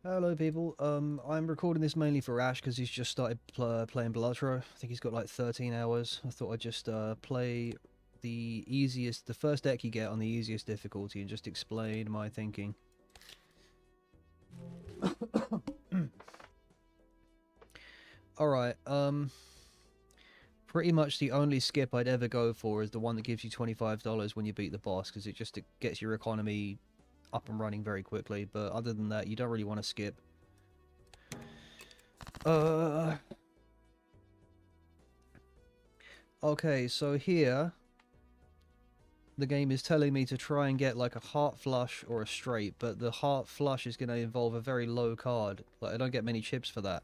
Hello, people. I'm recording this mainly for Ash because he's just started playing Balatro. I think he's got like 13 hours. I thought I'd just play the first deck you get on the easiest difficulty and just explain my thinking. Alright, pretty much the only skip I'd ever go for is the one that gives you $25 when you beat the boss, because it gets your economy up and running very quickly, but other than that, you don't really want to skip. Okay, so here, the game is telling me to try and get like a heart flush or a straight, but the heart flush is going to involve a very low card. Like, I don't get many chips for that.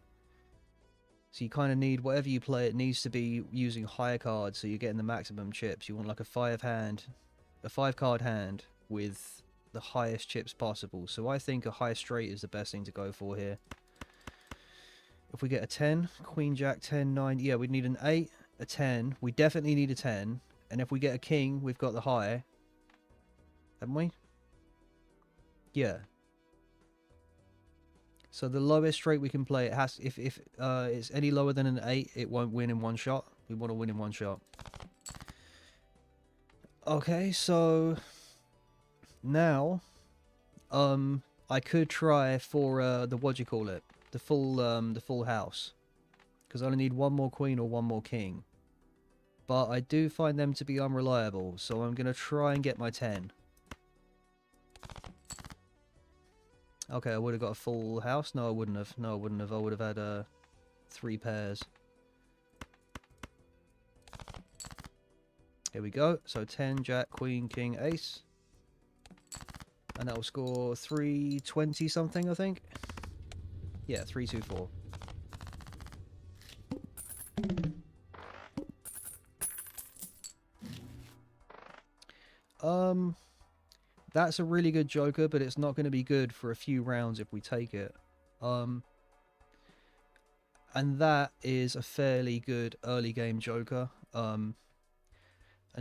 So you kind of need, whatever you play, it needs to be using higher cards so you're getting the maximum chips. You want like a 5-card hand with the highest chips possible. So I think a high straight is the best thing to go for here. If we get a 10, Queen, Jack, 10, 9, yeah, we'd need an 8, a 10. We definitely need a 10. And if we get a king, we've got the high. Haven't we? Yeah. So the lowest straight we can play, it has, if it's any lower than an 8, it won't win in one shot. We want to win in one shot. Okay, so now I could try for the what do you call it? The full house. Because I only need one more queen or one more king. But I do find them to be unreliable, so I'm going to try and get my 10. Okay, I would have got a full house. No, I wouldn't have. No, I wouldn't have. I would have had 3 pairs. Here we go. So 10, Jack, Queen, King, Ace. And that will score 320 something, I think. Yeah, 324. That's a really good joker, but it's not going to be good for a few rounds if we take it. And that is a fairly good early game joker. And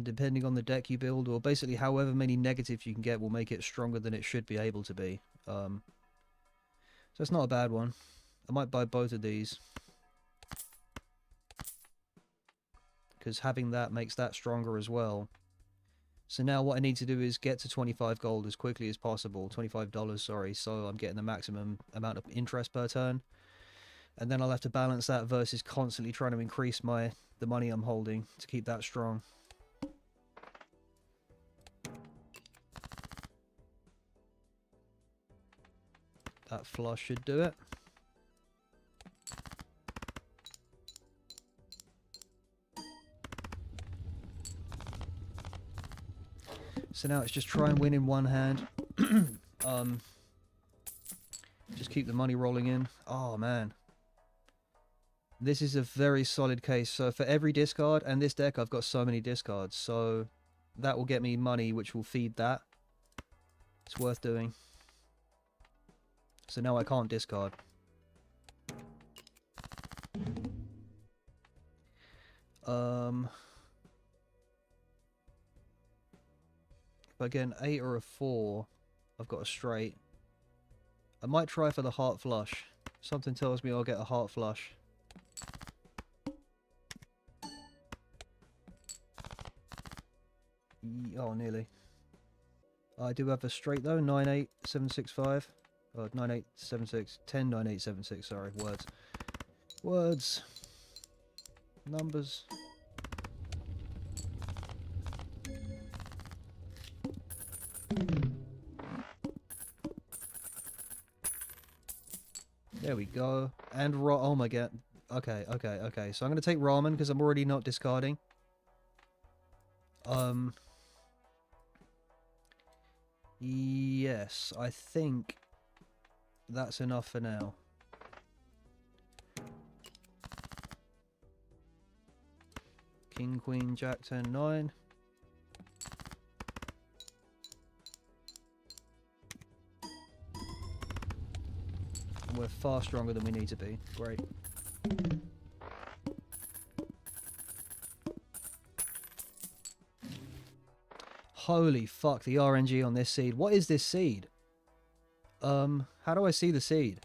depending on the deck you build, or basically however many negatives you can get, will make it stronger than it should be able to be. So it's not a bad one. I might buy both of these, because having that makes that stronger as well. So now what I need to do is get to 25 gold as quickly as possible. $25, sorry, so I'm getting the maximum amount of interest per turn. And then I'll have to balance that versus constantly trying to increase the money I'm holding to keep that strong. That flush should do it. So now it's just try and win in one hand. Just keep the money rolling in. Oh, man. This is a very solid case. So for every discard, and this deck, I've got so many discards. So that will get me money, which will feed that. It's worth doing. So now I can't discard. If I get an 8 or a 4, I've got a straight. I might try for the heart flush. Something tells me I'll get a heart flush. Oh, nearly. I do have a straight though, 98765. 9876, 109876, sorry, words. Words. Numbers. There we go. And oh my god. Okay. So I'm going to take ramen because I'm already not discarding. Yes, I think that's enough for now. King, Queen, Jack, 10, 9. And we're far stronger than we need to be. Great. Holy fuck, the RNG on this seed. What is this seed? How do I see the seed?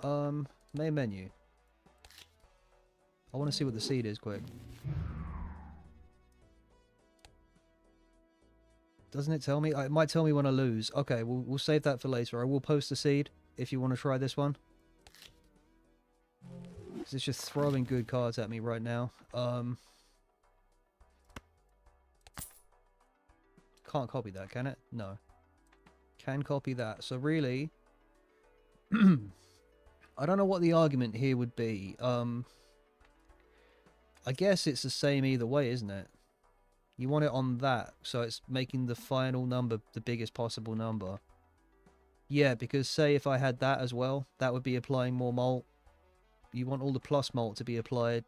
Main menu. I want to see what the seed is quick. Doesn't it tell me? It might tell me when I lose. Okay, we'll save that for later. I will post the seed if you want to try this one. Because it's just throwing good cards at me right now. Can't copy that, can it? No. Can copy that. So really, I don't know what the argument here would be. I guess it's the same either way, isn't it? You want it on that, so it's making the final number the biggest possible number. Yeah, because say if I had that as well, that would be applying more malt. You want all the plus malt to be applied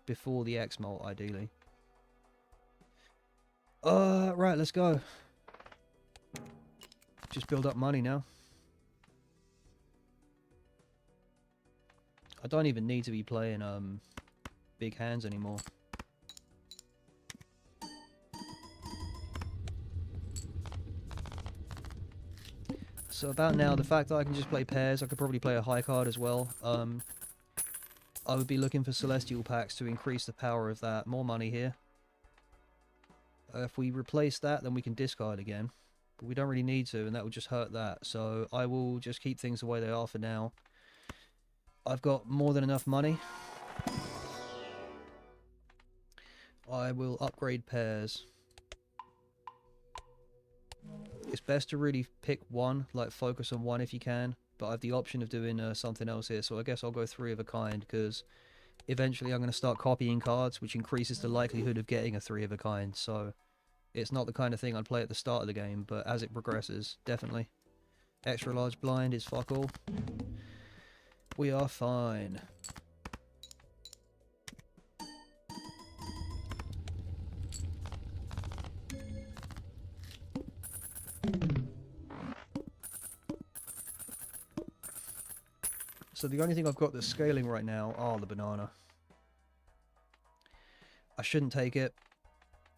before the X malt, ideally. Right, let's go. Just build up money now. I don't even need to be playing big hands anymore. So about now, the fact that I can just play pairs, I could probably play a high card as well. I would be looking for Celestial packs to increase the power of that. More money here. If we replace that, then we can discard again. But we don't really need to, and that will just hurt that. So I will just keep things the way they are for now. I've got more than enough money. I will upgrade pairs. It's best to really pick one, like focus on one if you can, but I have the option of doing something else here, so I guess I'll go 3 of a kind, because eventually I'm going to start copying cards, which increases the likelihood of getting a 3 of a kind, so it's not the kind of thing I'd play at the start of the game, but as it progresses, definitely. Extra large blind is fuck all. We are fine. So the only thing I've got that's scaling right now are the banana. I shouldn't take it,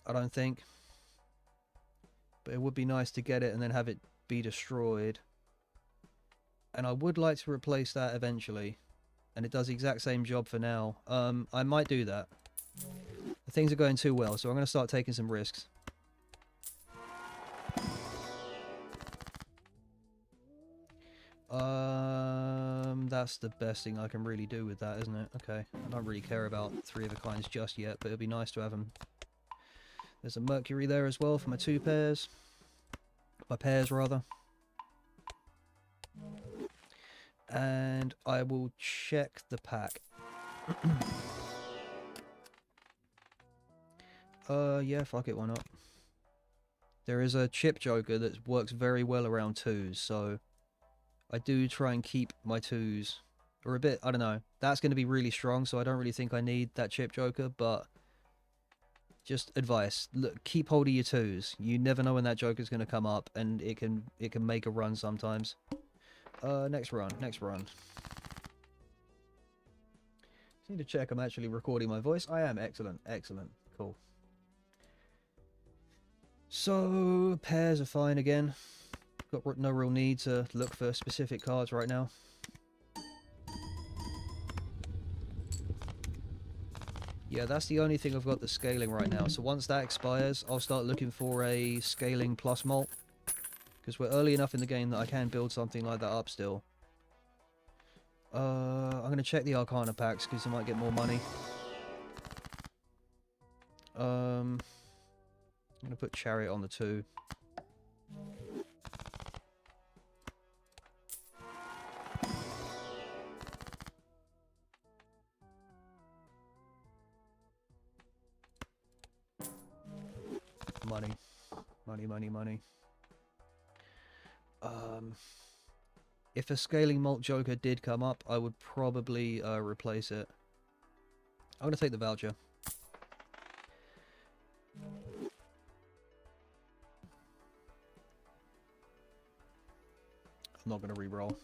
I don't think. But it would be nice to get it and then have it be destroyed. And I would like to replace that eventually. And it does the exact same job for now. I might do that. Things are going too well, so I'm going to start taking some risks. That's the best thing I can really do with that, isn't it? Okay, I don't really care about 3 of a kinds just yet, but it'd be nice to have them. There's a Mercury there as well for my 2 pairs. My pairs, rather. And I will check the pack. Yeah, fuck it, why not? There is a chip joker that works very well around 2s, so I do try and keep my 2s, or a bit, I don't know. That's going to be really strong, so I don't really think I need that chip joker, but just advice. Look, keep hold of your 2s. You never know when that joker's going to come up, and it can make a run sometimes. Next run. Just need to check I'm actually recording my voice. I am. Excellent. Cool. So, pairs are fine again. Got no real need to look for specific cards right now. Yeah, that's the only thing I've got that's scaling right now. So once that expires, I'll start looking for a scaling plus malt. Because we're early enough in the game that I can build something like that up still. I'm going to check the Arcana packs because I might get more money. I'm going to put Chariot on the 2. Money. If a scaling malt joker did come up, I would probably replace it. I'm going to take the voucher. I'm not going to re-roll.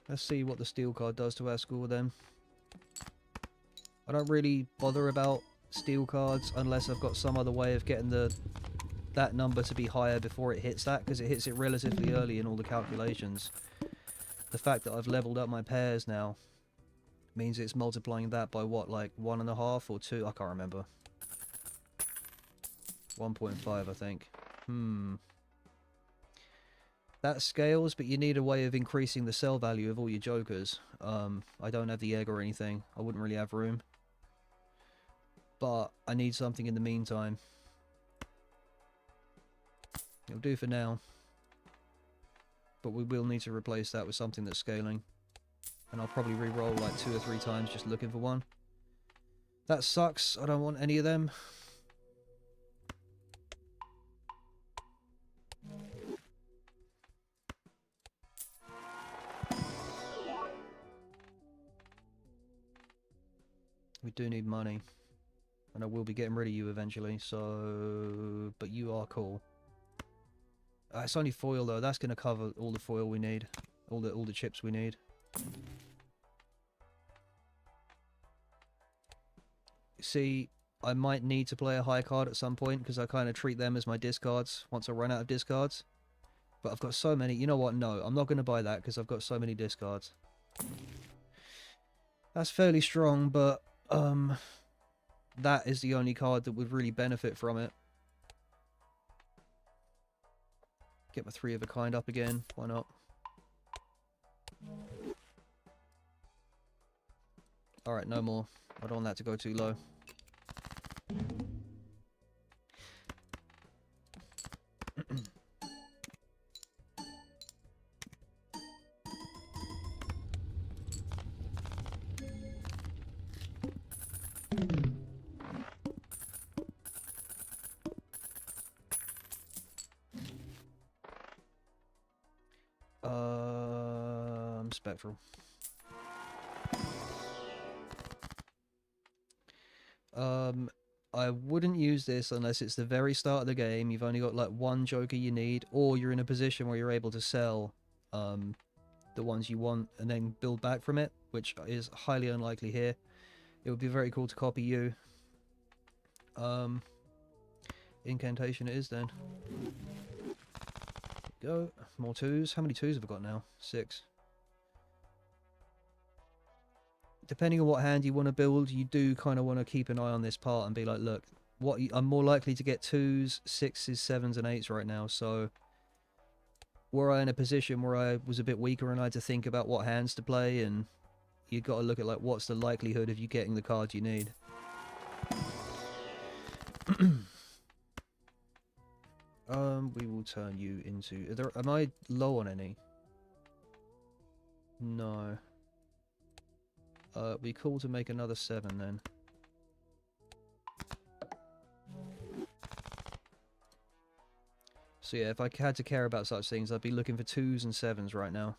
Let's see what the steel card does to our score then. I don't really bother about steel cards unless I've got some other way of getting the that number to be higher before it hits that, because it hits it relatively early in all the calculations. The fact that I've leveled up my pairs now means it's multiplying that by what, like 1.5 or 2? I can't remember. 1.5, I think. That scales, but you need a way of increasing the sell value of all your jokers. I don't have the egg or anything. I wouldn't really have room. But I need something in the meantime. It'll do for now. But we will need to replace that with something that's scaling. And I'll probably re-roll like 2 or 3 times just looking for one. That sucks. I don't want any of them. We do need money. And I will be getting rid of you eventually, so... But you are cool. It's only foil though, that's going to cover all the foil we need. All the chips we need. See, I might need to play a high card at some point, because I kind of treat them as my discards once I run out of discards. But I've got so many... You know what? No, I'm not going to buy that, because I've got so many discards. That's fairly strong, but... that is the only card that would really benefit from it. Get my 3 of a kind up again. Why not? Alright, no more. I don't want that to go too low. Spectral. I wouldn't use this unless it's the very start of the game. You've only got like 1 joker you need, or you're in a position where you're able to sell the ones you want and then build back from it, which is highly unlikely here. It would be very cool to copy you. Incantation it is then. Go. More 2s. How many 2s have I got now? 6. Depending on what hand you want to build, you do kind of want to keep an eye on this part and be like, look, I'm more likely to get 2s, 6s, 7s and 8s right now, so were I in a position where I was a bit weaker and I had to think about what hands to play, and you've got to look at like what's the likelihood of you getting the cards you need. We will turn you into... Am I low on any? No. Be cool to make another 7 then. So yeah, if I had to care about such things, I'd be looking for 2s and 7s right now.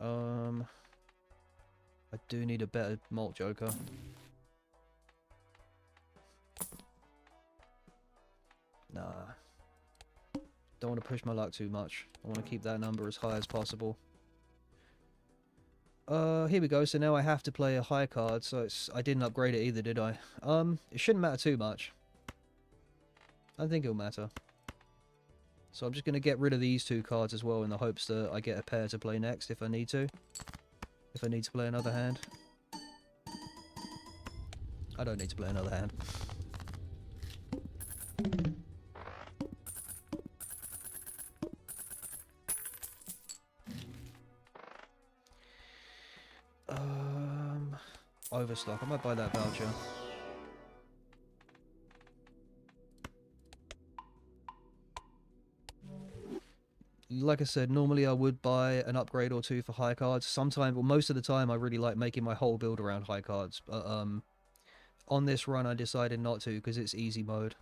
I do need a better malt joker. Nah. Don't want to push my luck too much. I want to keep that number as high as possible. Here we go. So now I have to play a high card, so I didn't upgrade it either, did I? It shouldn't matter too much. I don't think it'll matter. So I'm just going to get rid of these 2 cards as well in the hopes that I get a pair to play next if I need to. If I need to play another hand. I don't need to play another hand. Overstock. I might buy that voucher. Like I said, normally I would buy an upgrade or 2 for high cards. Sometimes, well, most of the time, I really like making my whole build around high cards. But on this run, I decided not to because it's easy mode.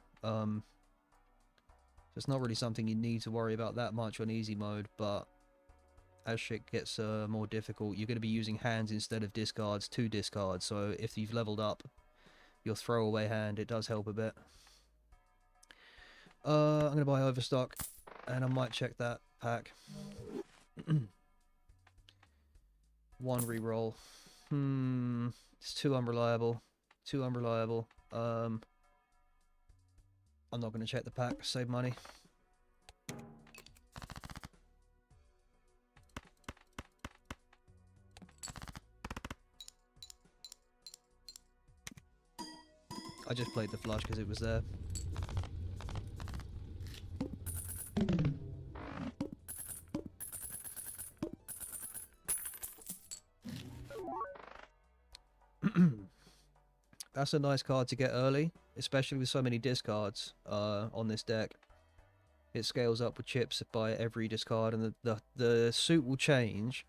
It's not really something you need to worry about that much on easy mode, but as shit gets more difficult, you're going to be using hands instead of discards, 2 discards, so if you've leveled up your throwaway hand, it does help a bit. I'm going to buy Overstock, and I might check that pack. 1 reroll. It's too unreliable. Too unreliable. I'm not going to check the pack, save money. I just played the flush because it was there. That's a nice card to get early, especially with so many discards on this deck. It scales up with chips by every discard, and the suit will change,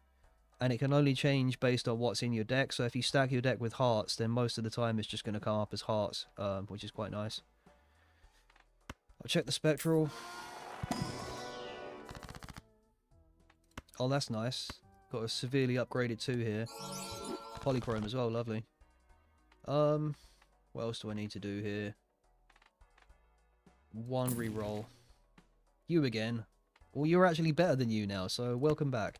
and it can only change based on what's in your deck. So if you stack your deck with hearts, then most of the time it's just going to come up as hearts, which is quite nice. I'll check the spectral. Oh, that's nice. Got a severely upgraded 2 here. Polychrome as well, lovely. What else do I need to do here? 1 reroll. You again. Well, you're actually better than you now, so welcome back.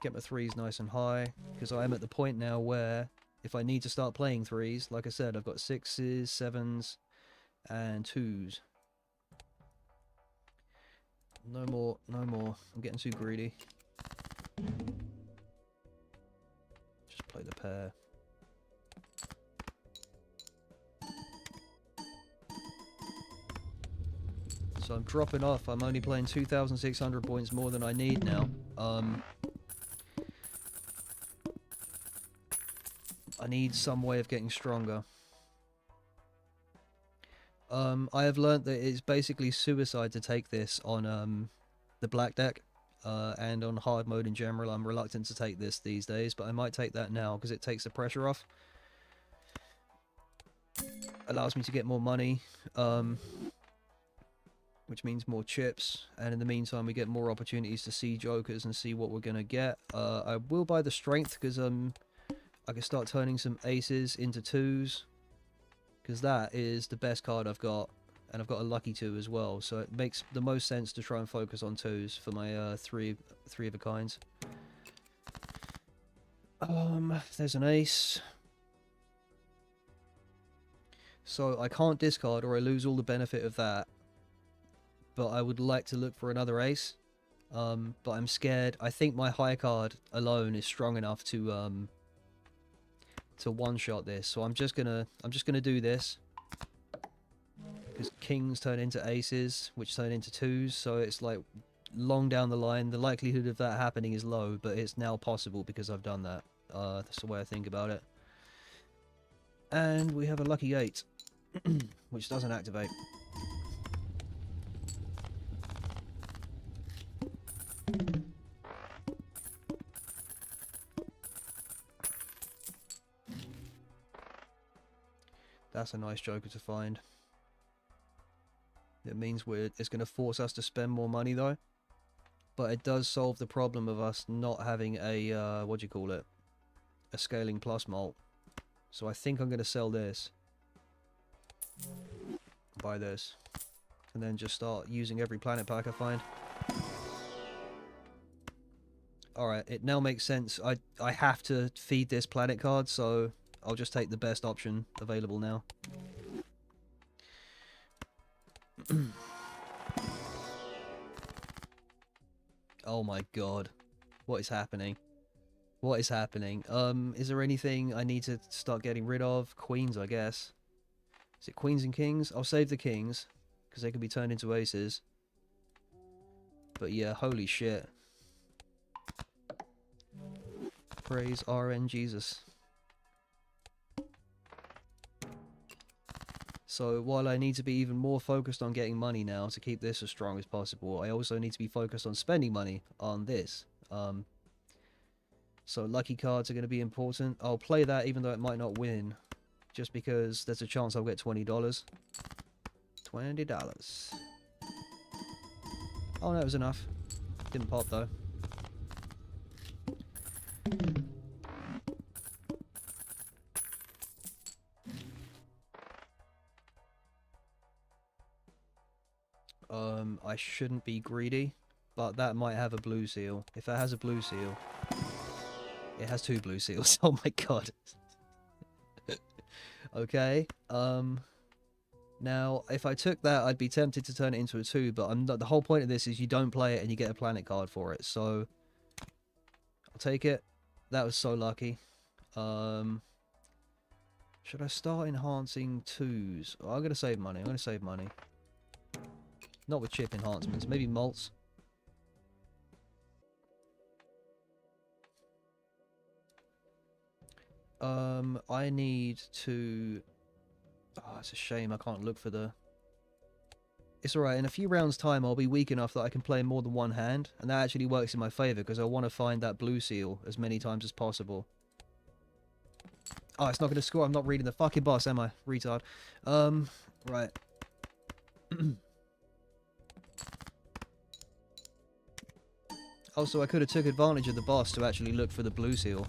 Get my 3s nice and high, because I am at the point now where if I need to start playing 3s, like I said, I've got 6s, 7s, and 2s. No more, no more. I'm getting too greedy. Just play the pair. So I'm dropping off. I'm only playing 2,600 points more than I need now. I need some way of getting stronger. I have learnt that it's basically suicide to take this on the black deck and on hard mode in general. I'm reluctant to take this these days, but I might take that now because it takes the pressure off. Allows me to get more money, which means more chips, and in the meantime we get more opportunities to see jokers and see what we're going to get. I will buy the strength because I can start turning some aces into 2s. Because that is the best card I've got, and I've got a lucky 2 as well, so it makes the most sense to try and focus on 2s for my three of a kinds. There's an ace. So I can't discard or I lose all the benefit of that, but I would like to look for another ace. But I'm scared. I think my high card alone is strong enough to one-shot this, so I'm just gonna do this because kings turn into aces, which turn into 2s, so it's like long down the line. The likelihood of that happening is low, but it's now possible because I've done that. That's the way I think about it. And we have a lucky 8, which doesn't activate. That's a nice joker to find. It means it's going to force us to spend more money though. But it does solve the problem of us not having a, what do you call it? A scaling plus mult. So I think I'm going to sell this. Buy this. And then just start using every planet pack I find. Alright, it now makes sense. I have to feed this planet card, so I'll just take the best option available now. Oh my god. What is happening? What is happening? Is there anything I need to start getting rid of? Queens, I guess. Is it queens and kings? I'll save the kings, because they can be turned into aces. But yeah, holy shit. Praise RN Jesus. So while I need to be even more focused on getting money now to keep this as strong as possible, I also need to be focused on spending money on this. So lucky cards are going to be important. I'll play that even though it might not win, just because there's a chance I'll get $20. $20. Oh no, it was enough. Didn't pop though. I shouldn't be greedy, but that might have a blue seal. If it has a blue seal, it has 2 blue seals. Oh my god. Okay. Now, if I took that, I'd be tempted to turn it into a 2, but I'm not, the whole point of this is you don't play it and you get a planet card for it. So, I'll take it. That was so lucky. Should I start enhancing 2s? Oh, I'm going to save money. I'm going to save money. Not with chip enhancements. Maybe malts. I need to... Oh, it's a shame I can't look for the... It's alright, in a few rounds' time I'll be weak enough that I can play more than one hand, and that actually works in my favour, because I want to find that blue seal as many times as possible. Oh, it's not going to score. I'm not reading the fucking boss, am I? Retard. Right. Also, I could have took advantage of the boss to actually look for the blue seal.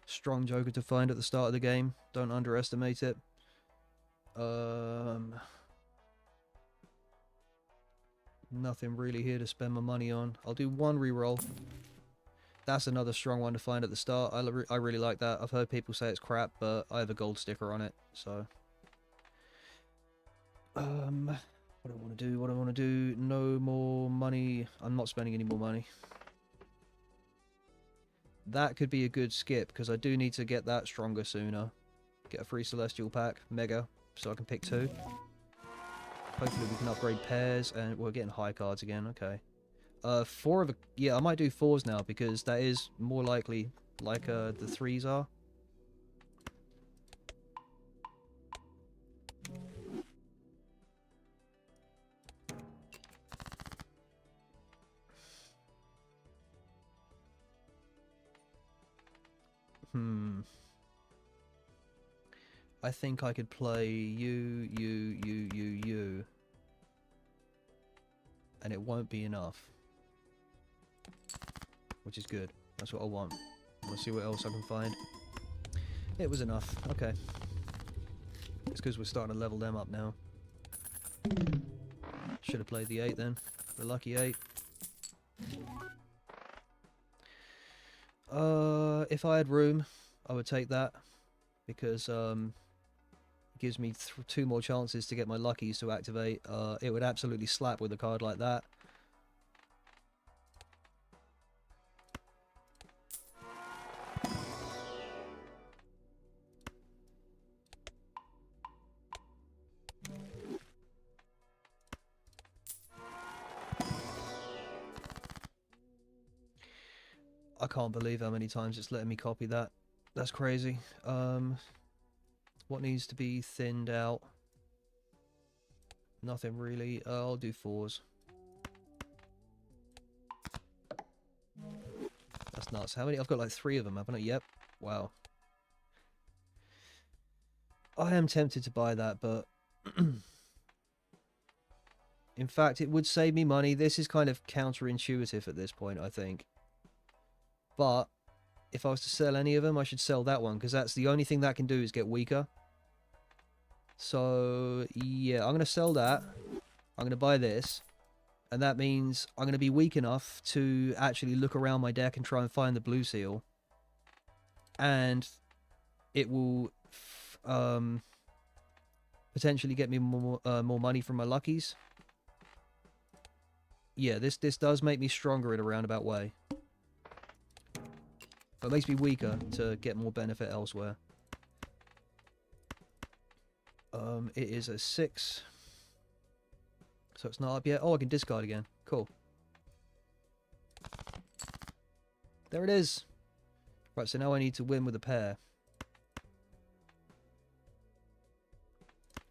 Strong Joker to find at the start of the game. Don't underestimate it. Nothing really here to spend my money on. I'll do one reroll. That's another strong one to find at the start. I really like that. I've heard people say it's crap, but I have a gold sticker on it, so... what do I want to do? What do I want to do? No more money. I'm not spending any more money. That could be a good skip, because I do need to get that stronger sooner. Get a free Celestial pack, Mega, so I can pick 2. Hopefully we can upgrade pairs, and we're getting high cards again, okay. 4 of a... Yeah, I might do 4s now, because that is more likely, like the 3s are. I think I could play you, and it won't be enough. Which is good. That's what I want. Let's see what else I can find. It was enough. Okay. It's because we're starting to level them up now. Should have played the 8 then. The lucky 8. If I had room, I would take that. Because, it gives me 2 more chances to get my luckies to activate. It would absolutely slap with a card like that. I can't believe how many times it's letting me copy that. That's crazy. What needs to be thinned out? Nothing really. I'll do 4s. That's nuts. How many? I've got like 3 of them, haven't I? Yep. Wow. I am tempted to buy that, but... in fact, it would save me money. This is kind of counterintuitive at this point, I think. But if I was to sell any of them, I should sell that one, because that's the only thing that can do is get weaker. So, yeah, I'm going to sell that. I'm going to buy this. And that means I'm going to be weak enough to actually look around my deck and try and find the blue seal. And it will potentially get me more money from my luckies. Yeah, this does make me stronger in a roundabout way. But it makes me weaker to get more benefit elsewhere. It is a 6. So it's not up yet. Oh, I can discard again. Cool. There it is. Right, so now I need to win with a pair.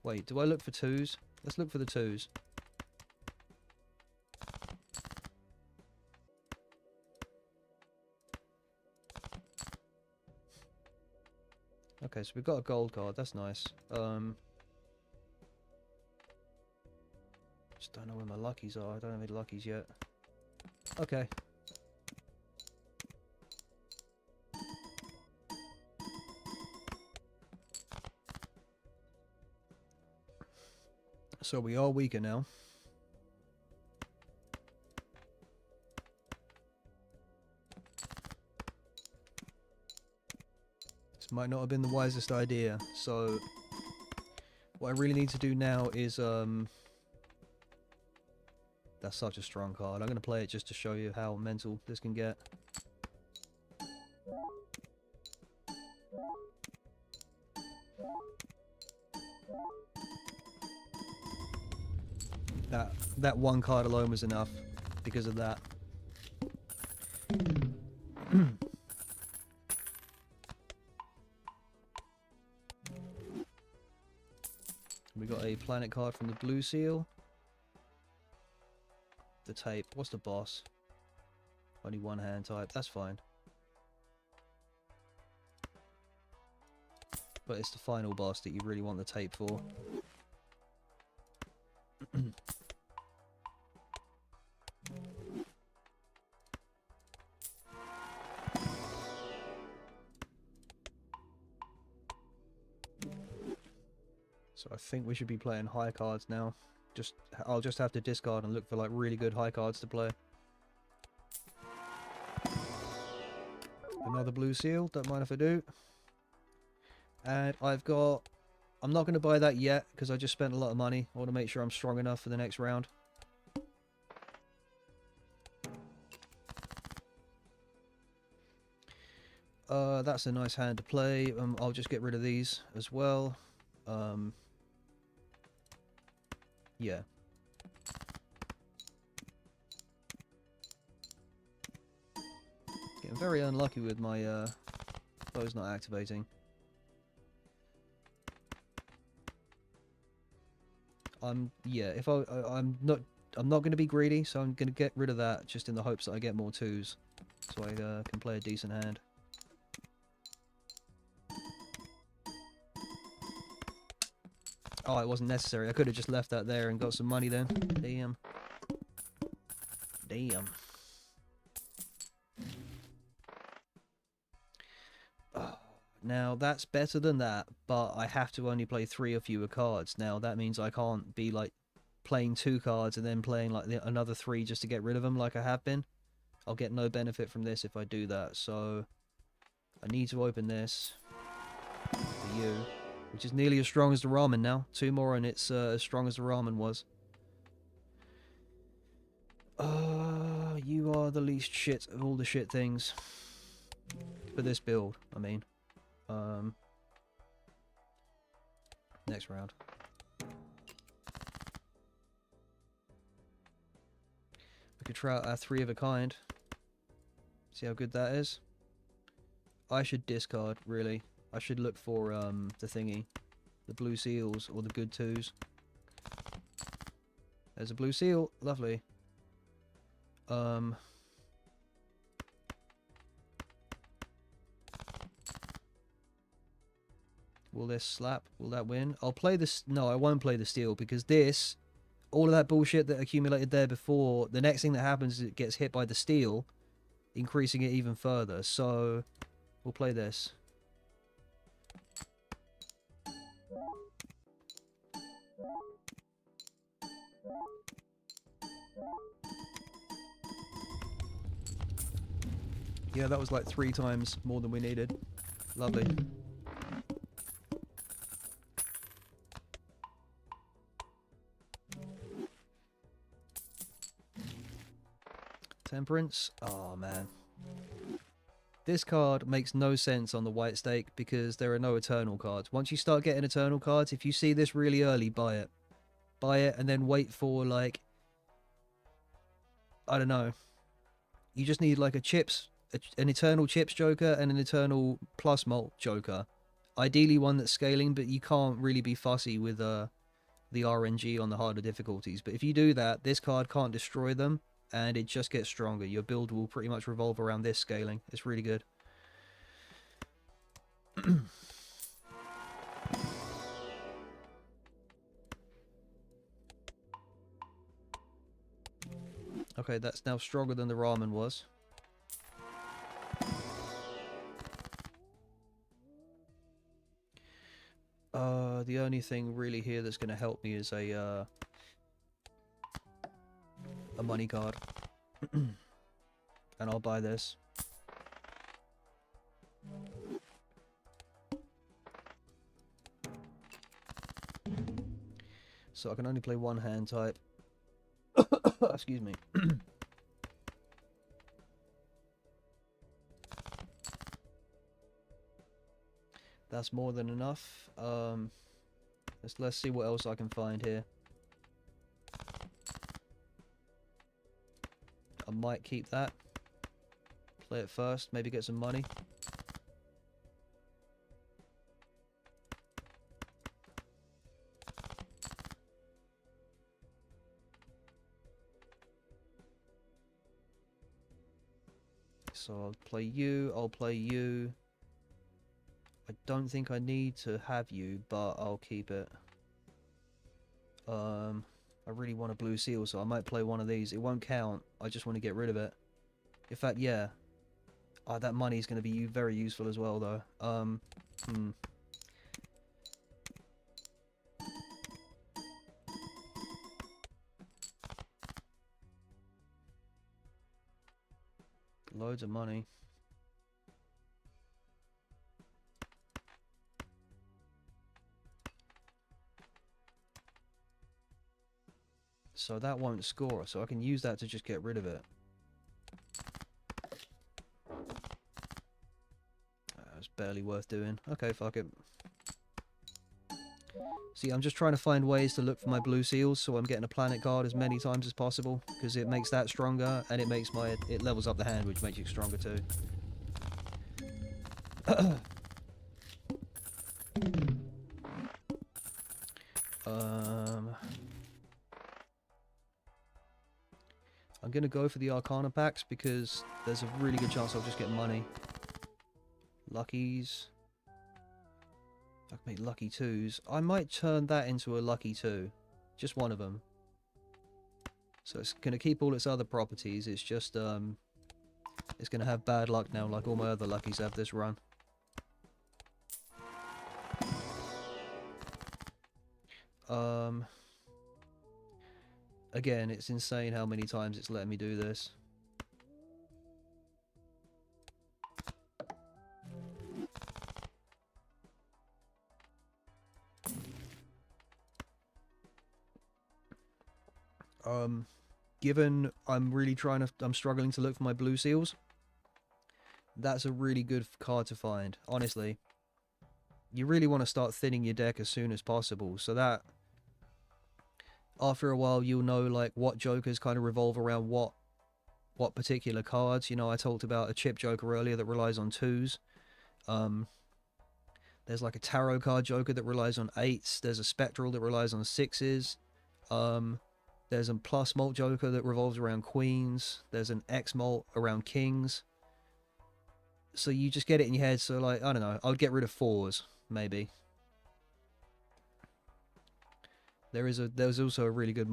Wait, do I look for 2s? Let's look for the 2s. Okay, so we've got a gold card. That's nice. Just don't know where my luckies are. I don't have any luckies yet. Okay. So we are weaker now. might not have been the wisest idea. So what I really need to do now is that's such a strong card. I'm going to play it just to show you how mental this can get. That one card alone was enough because of that. We got a planet card from the blue seal. The tape. What's the boss? Only one hand type. That's fine. But it's the final boss that you really want the tape for. So I think we should be playing high cards now. I'll just have to discard and look for like really good high cards to play. Another blue seal, don't mind if I do. And I'm not going to buy that yet because I just spent a lot of money. I want to make sure I'm strong enough for the next round. That's a nice hand to play. I'll just get rid of these as well. Yeah. Getting very unlucky with my bows not activating. Yeah, if I'm not going to be greedy, so I'm going to get rid of that just in the hopes that I get more twos, so I can play a decent hand. Oh, it wasn't necessary. I could have just left that there and got some money then. Damn. Damn. Now, that's better than that, but I have to only play 3 or fewer cards. Now, that means I can't be, like, playing 2 cards and then playing, like, another 3 just to get rid of them like I have been. I'll get no benefit from this if I do that, so I need to open this for you, which is nearly as strong as the ramen now. 2 more and it's as strong as the ramen was. You are the least shit of all the shit things. For this build, I mean. Next round. We could try out our 3 of a kind. See how good that is. I should discard, really. I should look for the thingy. The blue seals or the good 2s. There's a blue seal. Lovely. Will this slap? Will that win? I'll play this. No, I won't play the steel because this, all of that bullshit that accumulated there before, the next thing that happens is it gets hit by the steel, increasing it even further. So, we'll play this. Yeah, that was like 3 times more than we needed. Lovely. Temperance. Oh, man. This card makes no sense on the white stake because there are no eternal cards. Once you start getting eternal cards, if you see this really early, buy it. Buy it and then wait for, like, I don't know. You just need, like, an eternal chips joker and an eternal plus mult joker. Ideally one that's scaling, but you can't really be fussy with the RNG on the harder difficulties. But if you do that, this card can't destroy them, and it just gets stronger. Your build will pretty much revolve around this scaling. It's really good. Okay, that's now stronger than the ramen was. The only thing really here that's going to help me is a money card. And I'll buy this. So I can only play one hand type. Excuse me. That's more than enough. Let's see what else I can find here. I might keep that. Play it first, maybe get some money. So I'll play you, I'll play you. I don't think I need to have you, but I'll keep it. I really want a blue seal, so I might play one of these. It won't count, I just want to get rid of it. In fact, yeah. That money is going to be very useful as well, though. Loads of money. So that won't score, so I can use that to just get rid of it. It's barely worth doing. Okay, fuck it. See, I'm just trying to find ways to look for my blue seals, so I'm getting a planet card as many times as possible, because it makes that stronger, and it levels up the hand, which makes it stronger too. I'm gonna go for the Arcana packs because there's a really good chance I'll just get money. Luckies. I can make lucky twos. I might turn that into a lucky two. Just one of them. So it's going to keep all its other properties. It's just, it's going to have bad luck now, like all my other luckies have this run. Again, it's insane how many times it's letting me do this. Given I'm struggling to look for my blue seals, that's a really good card to find, honestly. You really want to start thinning your deck as soon as possible, so that after a while you'll know like what jokers kind of revolve around what particular cards. You know, I talked about a chip joker earlier that relies on 2s. There's like a tarot card joker that relies on 8s. There's a spectral that relies on 6s. There's a plus mult joker that revolves around queens. There's an X mult around kings. So you just get it in your head. So like, I don't know, I would get rid of 4s, maybe. There's also a really good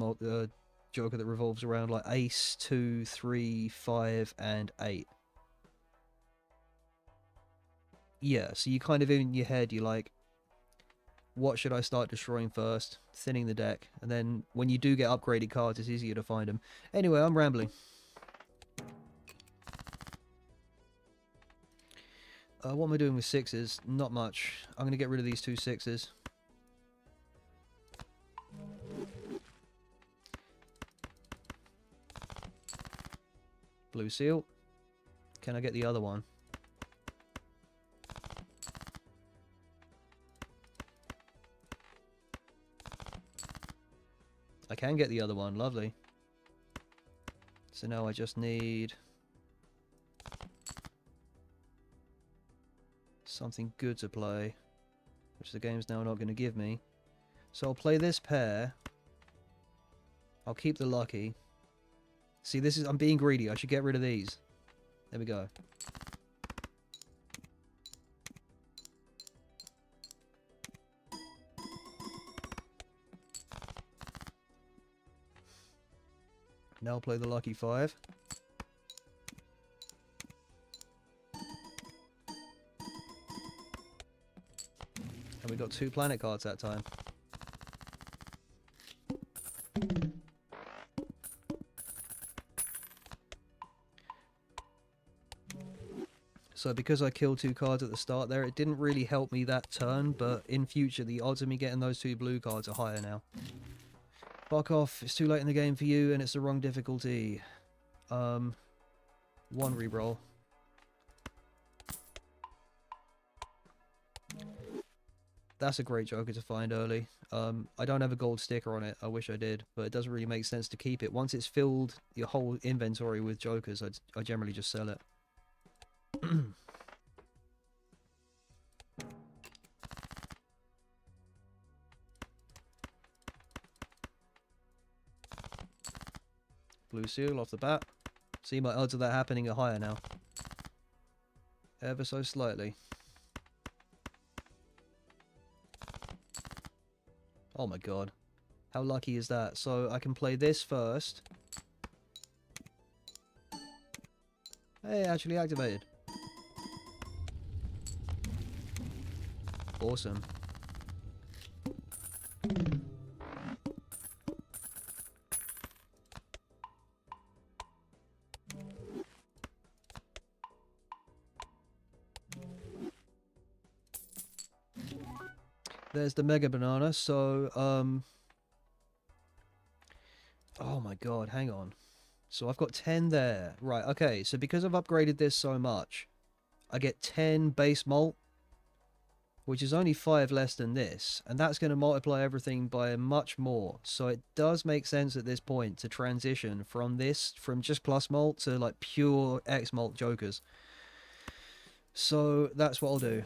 joker that revolves around like ace, 2, 3, 5, and 8. Yeah, so you kind of in your head, you're like, what should I start destroying first? Thinning the deck. And then when you do get upgraded cards, it's easier to find them. Anyway, I'm rambling. What am I doing with 6s? Not much. I'm going to get rid of these 2 6s. Blue seal. Can I get the other one? I can get the other one, lovely. So now I just need something good to play, which the game's now not going to give me. So I'll play this pair. I'll keep the lucky. See, I'm being greedy. I should get rid of these. There we go. Now I'll play the lucky 5. And we got 2 planet cards that time. So because I killed 2 cards at the start there, it didn't really help me that turn, but in future the odds of me getting those 2 blue cards are higher now. Fuck off, it's too late in the game for you and it's the wrong difficulty. One reroll. That's a great Joker to find early. I don't have a gold sticker on it. I wish I did, but it doesn't really make sense to keep it. Once it's filled your whole inventory with Jokers, I generally just sell it. Blue seal off the bat. See, my odds of that happening are higher now. Ever so slightly. Oh my god. How lucky is that? So I can play this first. Hey, actually activated. Awesome. There's the Mega Banana, so, oh my god, hang on. So I've got 10 there. Right, okay, so because I've upgraded this so much, I get 10 base malt, which is only 5 less than this, and that's going to multiply everything by much more. So it does make sense at this point to transition from this, from just plus malt to like pure X malt Jokers. So that's what I'll do.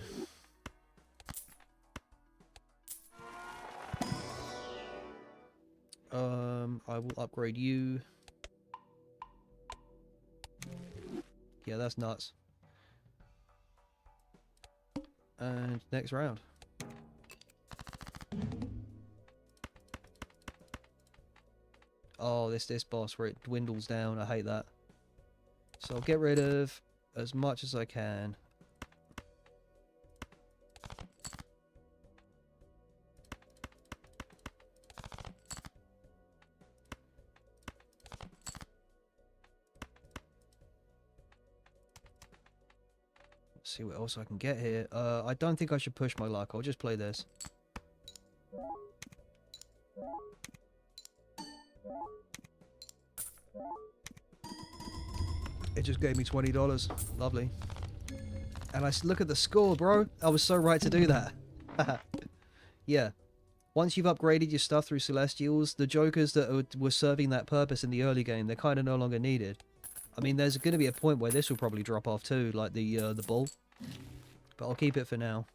I will upgrade you. Yeah, that's nuts. And next round. Oh, this boss where it dwindles down. I hate that. So I'll get rid of as much as I can. See what else I can get here. I don't think I should push my luck. I'll just play this. It just gave me $20. Lovely. And look at the score, bro. I was so right to do that. Yeah. Once you've upgraded your stuff through Celestials, the Jokers that were serving that purpose in the early game, they're kind of no longer needed. I mean, there's going to be a point where this will probably drop off too, like the bull. But I'll keep it for now.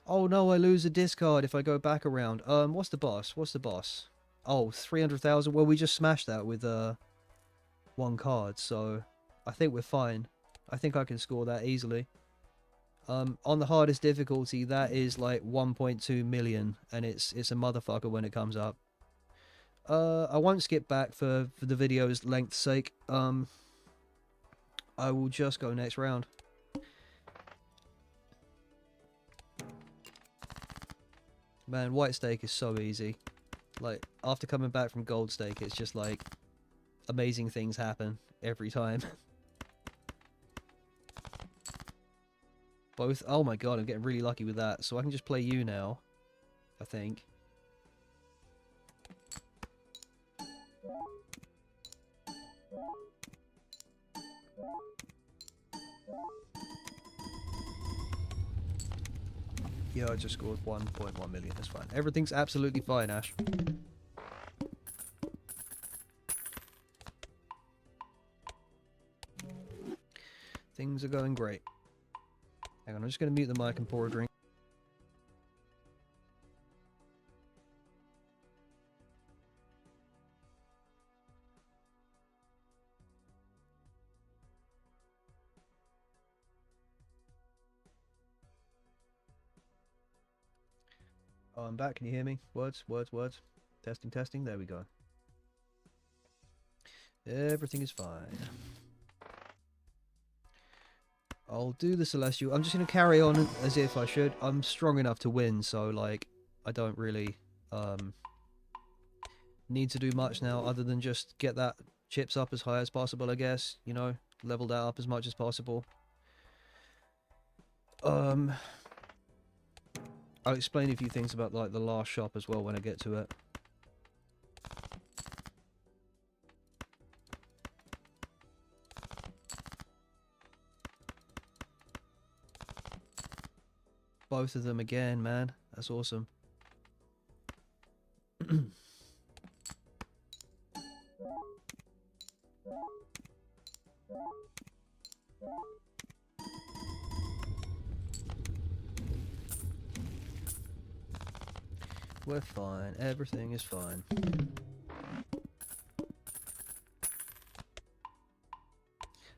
Oh no, I lose a discard if I go back around. What's the boss? What's the boss? Oh, 300,000. Well, we just smashed that with one card, so I think we're fine. I think I can score that easily. On the hardest difficulty, that is like 1.2 million, and it's a motherfucker when it comes up. I won't skip back for the video's length's sake. I will just go next round. Man, white stake is so easy. Like, after coming back from gold stake, it's just like amazing things happen every time. Both. Oh my god, I'm getting really lucky with that. So I can just play you now, I think. Yeah, I just scored 1.1 million. That's fine. Everything's absolutely fine, Ash. Things are going great. Hang on, I'm just going to mute the mic and pour a drink. Oh, I'm back. Can you hear me? Words, words, words. Testing, testing. There we go. Everything is fine. I'll do the Celestial. I'm just going to carry on as if I should. I'm strong enough to win, so, like, I don't really need to do much now other than just get that chips up as high as possible, I guess. You know, level that up as much as possible. I'll explain a few things about, like, the last shop as well when I get to it. both of them again, man. That's awesome. We're fine. Everything is fine.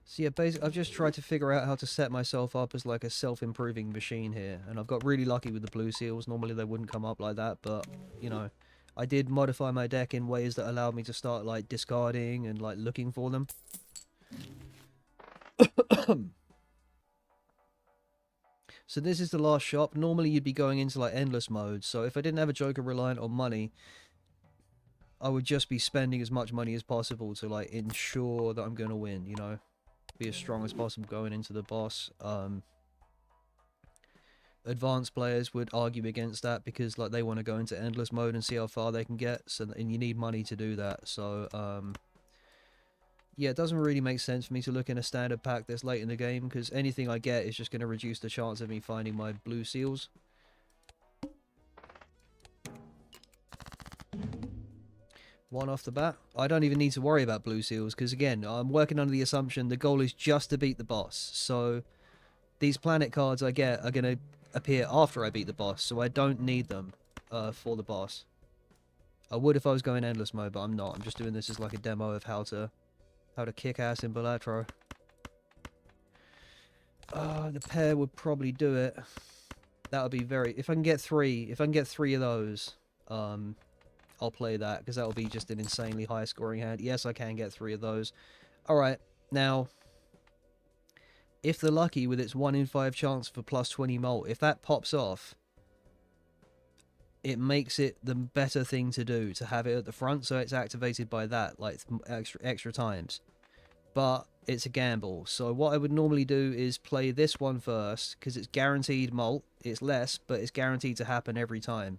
So yeah, basically, I've just tried to figure out how to set myself up as like a self-improving machine here, and I've got really lucky with the blue seals. Normally they wouldn't come up like that, but you know, I did modify my deck in ways that allowed me to start like discarding and like looking for them. So this is the last shop. Normally you'd be going into like endless mode, so if I didn't have a Joker reliant on money, I would just be spending as much money as possible to like ensure that I'm going to win, you know? Be as strong as possible going into the boss. Advanced players would argue against that because like they want to go into endless mode and see how far they can get, so and you need money to do that. So yeah, it doesn't really make sense for me to look in a standard pack this late in the game, because anything I get is just going to reduce the chance of me finding my blue seals. One off the bat. I don't even need to worry about blue seals, because again, I'm working under the assumption the goal is just to beat the boss. So these planet cards I get are going to appear after I beat the boss, so I don't need them for the boss. I would if I was going endless mode, but I'm not. I'm just doing this as like a demo of how to kick ass in Balatro. The pair would probably do it. That would be very... If I can get three of those, I'll play that, because that will be just an insanely high scoring hand. Yes, I can get 3 of those. Alright, now, if they're lucky with its 1 in 5 chance for plus 20 mult, if that pops off, it makes it the better thing to do, to have it at the front, so it's activated by that, like, extra times. But it's a gamble, so what I would normally do is play this one first, because it's guaranteed mult. It's less, but it's guaranteed to happen every time.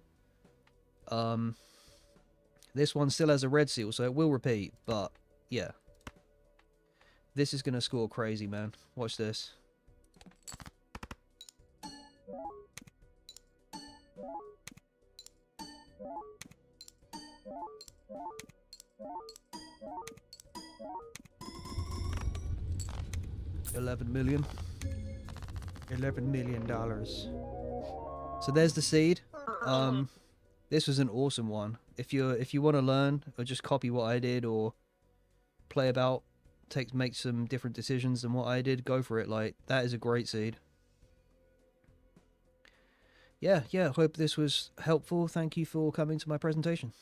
This one still has a red seal, so it will repeat, but yeah. This is going to score crazy, man. Watch this. $11 million. $11 million. So there's the seed. This was an awesome one. If you want to learn or just copy what I did or play about, make some different decisions than what I did, go for it. Like, that is a great seed. Yeah, hope this was helpful. Thank you for coming to my presentation.